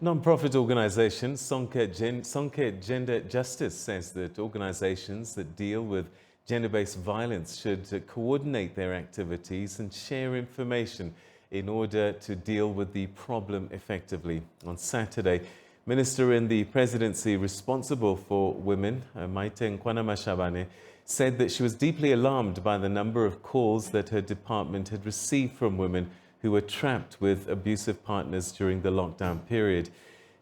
Non-profit organization Sonke Gender Justice says that organizations that deal with gender-based violence should coordinate their activities and share information in order to deal with the problem effectively. On Saturday, Minister in the Presidency responsible for Women Maite Nkoana-Mashabane said that she was deeply alarmed by the number of calls that her department had received from women who were trapped with abusive partners during the lockdown period.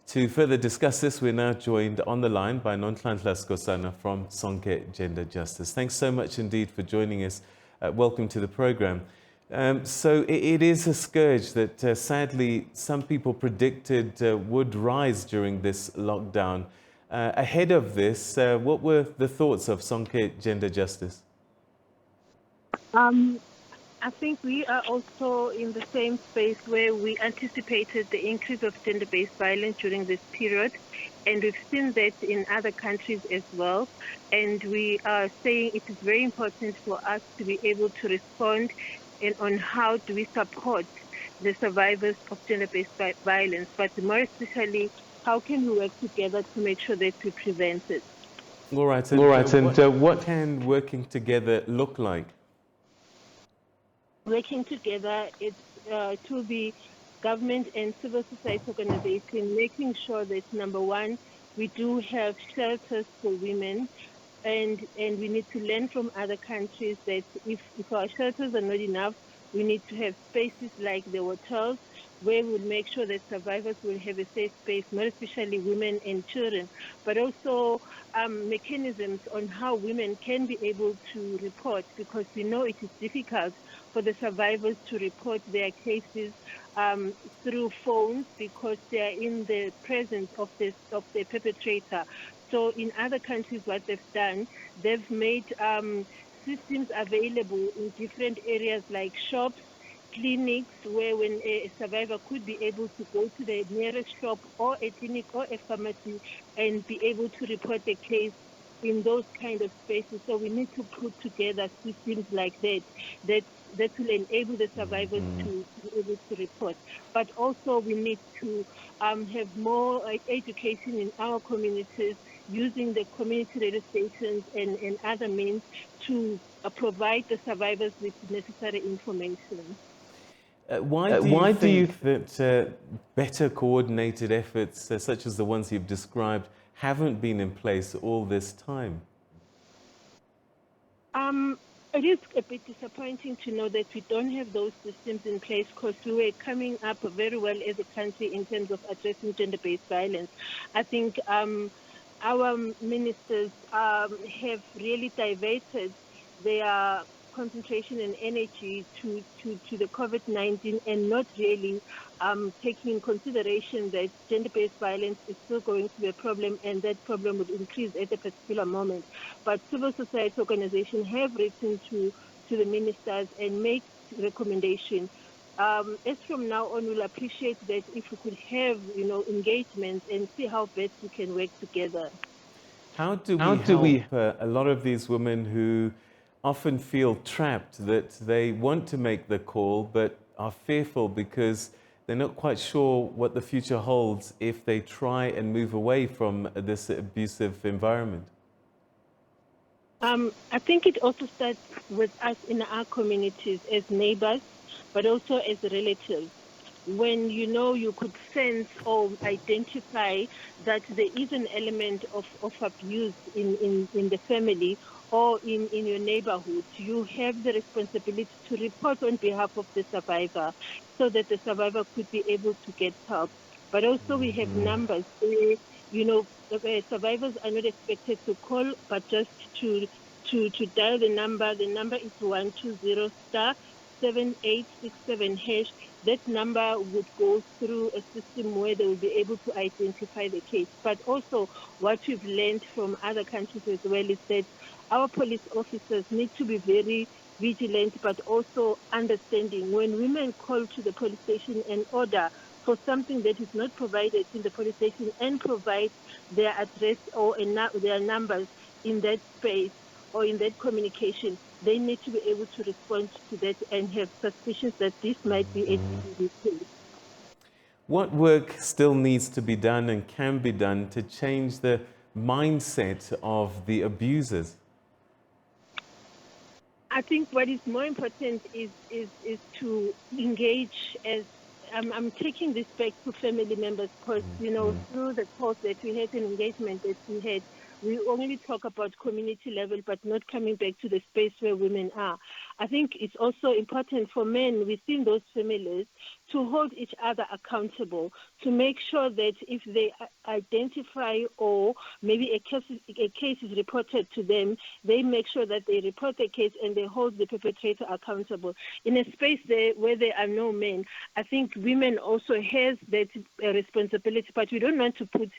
To further discuss this, we're now joined on the line by Nonhlanhla Skosana from Sonke Gender Justice. Thanks so much indeed for joining us. Welcome to the program. So it is a scourge that sadly some people predicted would rise during this lockdown. Ahead of this, what were the thoughts of Sonke Gender Justice? I think we are also in the same space where we anticipated the increase of gender-based violence during this period, and we've seen that in other countries as well. And we are saying it is very important for us to be able to respond on how do we support the survivors of gender-based violence, but more especially, how can we work together to make sure that we prevent it? All right, and what can working together look like? Working together, it will be government and civil society organizations making sure that, number one, we do have shelters for women, and we need to learn from other countries that if our shelters are not enough, we need to have spaces like the hotels where we'll make sure that survivors will have a safe space, more especially women and children, but also mechanisms on how women can be able to report, because we know it is difficult for the survivors to report their cases through phones because they are in the presence of the perpetrator. So in other countries, what they've done, they've made systems available in different areas like shops, clinics, where when a survivor could be able to go to the nearest shop or a clinic or a pharmacy and be able to report the case in those kind of spaces. So we need to put together systems like that will enable the survivors to be able to report. But also we need to have more education in our communities, using the community radio stations and other means to provide the survivors with necessary information. Why do you think that better coordinated efforts, such as the ones you've described, haven't been in place all this time? It is a bit disappointing to know that we don't have those systems in place, because we were coming up very well as a country in terms of addressing gender-based violence. I think our ministers have really diverted their concentration and energy to the COVID-19 and not really taking in consideration that gender-based violence is still going to be a problem, and that problem would increase at a particular moment. But civil society organizations have written to the ministers and make recommendations. As from now on, we'll appreciate that if we could have, engagements and see how best we can work together. How do we help a lot of these women who often feel trapped, that they want to make the call but are fearful because they're not quite sure what the future holds if they try and move away from this abusive environment? I think it also starts with us in our communities as neighbors, but also as relatives. When you could sense or identify that there is an element of abuse in the family or in your neighborhood, you have the responsibility to report on behalf of the survivor so that the survivor could be able to get help. But also we have numbers where, survivors are not expected to call, but just to dial the number. The number is 120*7867#. That number would go through a system where they will be able to identify the case. But also what we've learned from other countries as well is that our police officers need to be very vigilant, but also understanding. When women call to the police station and order for something that is not provided in the police station and provide their address or their numbers in that space or in that communication, they need to be able to respond to that and have suspicions that this might be a GBV case. What work still needs to be done and can be done to change the mindset of the abusers? I think what is more important is to engage as I'm taking this back to family members because, through the course that we had and engagement that we had, we only talk about community level, but not coming back to the space where women are. I think it's also important for men within those families to hold each other accountable, to make sure that if they identify or maybe a case is reported to them, they make sure that they report the case and they hold the perpetrator accountable. In a space where there are no men, I think women also have that responsibility, but we don't want to put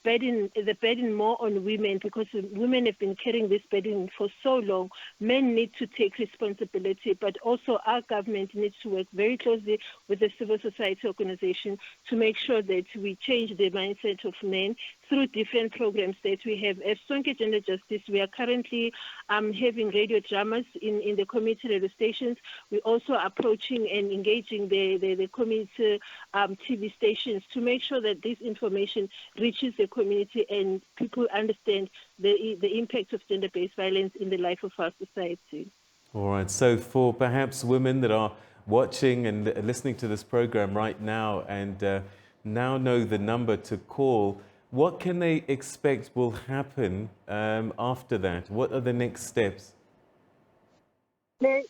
the burden more on women because women have been carrying this burden for so long. Men need to take responsibility, but also our government needs to work very closely with the civil society organization to make sure that we change the mindset of men through different programs that we have. As Sonke Gender Justice, we are currently having radio dramas in the community radio stations. We're also approaching and engaging the community TV stations to make sure that this information reaches the community and people understand the impact of gender-based violence in the life of our society. All right, so for perhaps women that are watching and listening to this program right now and now know the number to call, what can they expect will happen after that? What are the next steps? When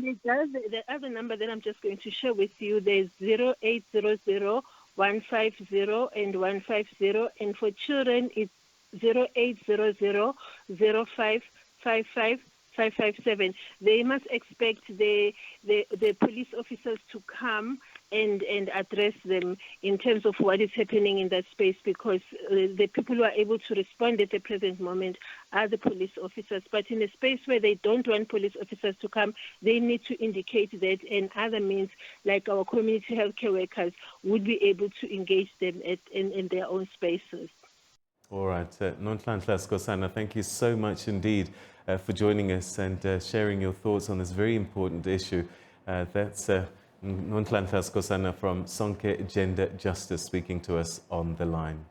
they dial the other number that I'm just going to share with you, there's 0800 150 and 150, and for children it's 0800 0555 557. They must expect the police officers to come and address them in terms of what is happening in that space, because the people who are able to respond at the present moment are the police officers. But in a space where they don't want police officers to come, they need to indicate that, and other means like our community healthcare workers would be able to engage them in their own spaces. All right, Nonhlanhla Skosana, thank you so much indeed for joining us and sharing your thoughts on this very important issue. That's Nonhlanhla Skosana from Sonke Gender Justice speaking to us on the line.